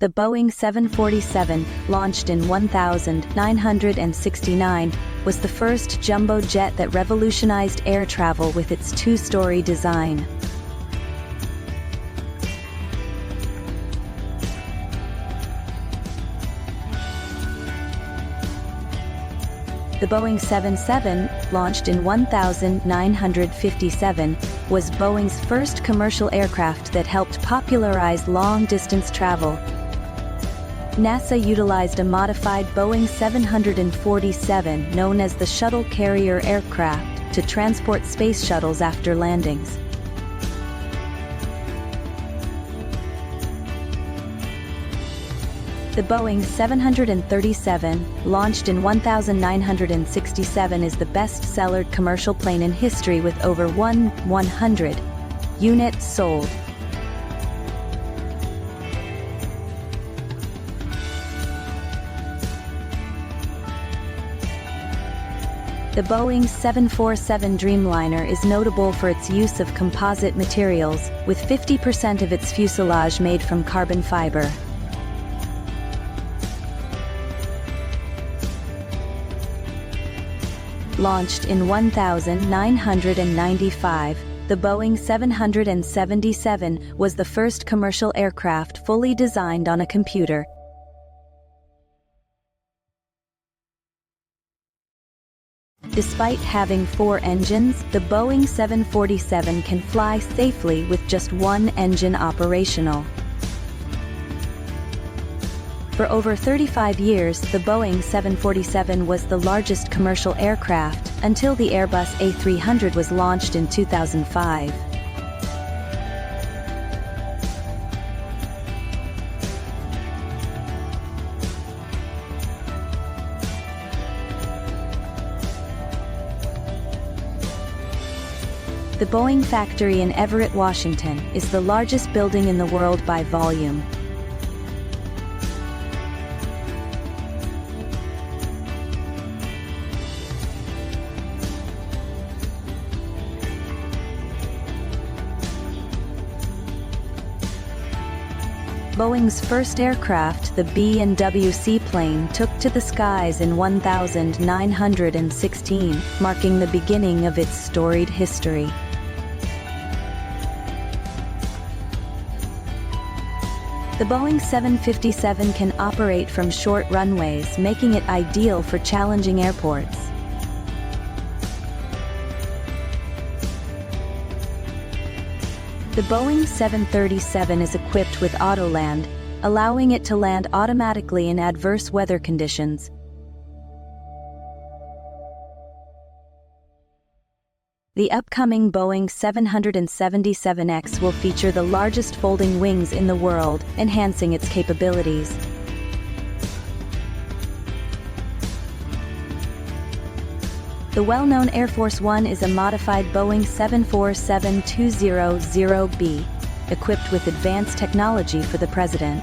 The Boeing 747, launched in 1969, was the first jumbo jet that revolutionized air travel with its two-story design. The Boeing 77, launched in 1957, was Boeing's first commercial aircraft that helped popularize long-distance travel. NASA utilized a modified Boeing 747, known as the Shuttle Carrier aircraft, to transport space shuttles after landings. The Boeing 737, launched in 1967, is the best-selling commercial plane in history with over 100 units sold. The Boeing 747 Dreamliner is notable for its use of composite materials, with 50% of its fuselage made from carbon fiber. Launched in 1995, the Boeing 777 was the first commercial aircraft fully designed on a computer. Despite having 4 engines, the Boeing 747 can fly safely with just one engine operational. For over 35 years, the Boeing 747 was the largest commercial aircraft, until the Airbus A300 was launched in 2005. The Boeing factory in Everett, Washington, is the largest building in the world by volume. Boeing's first aircraft, the B&W seaplane, took to the skies in 1916, marking the beginning of its storied history. The Boeing 757 can operate from short runways, making it ideal for challenging airports. The Boeing 737 is equipped with Autoland, allowing it to land automatically in adverse weather conditions. The upcoming Boeing 777X will feature the largest folding wings in the world, enhancing its capabilities. The well-known Air Force One is a modified Boeing 747-200B, equipped with advanced technology for the President.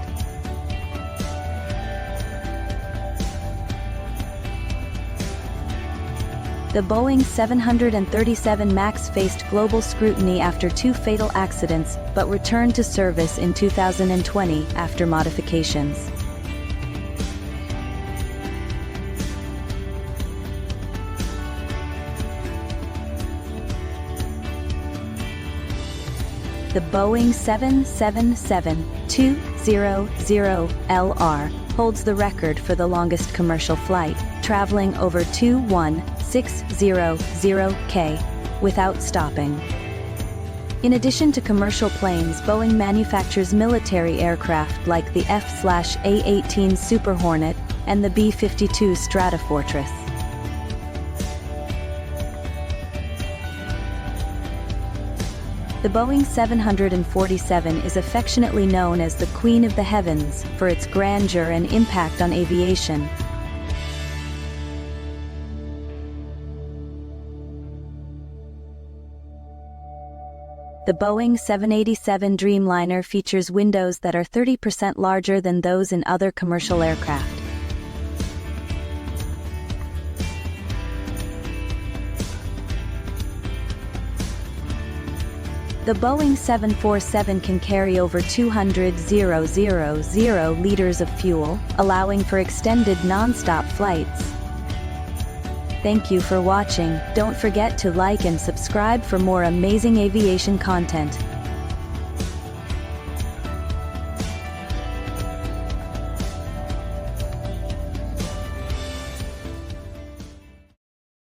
The Boeing 737 MAX faced global scrutiny after 2 fatal accidents, but returned to service in 2020 after modifications. The Boeing 777-200LR holds the record for the longest commercial flight, traveling over 2,160 km without stopping. In addition to commercial planes, Boeing manufactures military aircraft like the F/A-18 Super Hornet and the B-52 Stratofortress. The Boeing 747 is affectionately known as the Queen of the Heavens for its grandeur and impact on aviation. The Boeing 787 Dreamliner features windows that are 30% larger than those in other commercial aircraft. The Boeing 747 can carry over 200,000 liters of fuel, allowing for extended non-stop flights. Thank you for watching. Don't forget to like and subscribe for more amazing aviation content.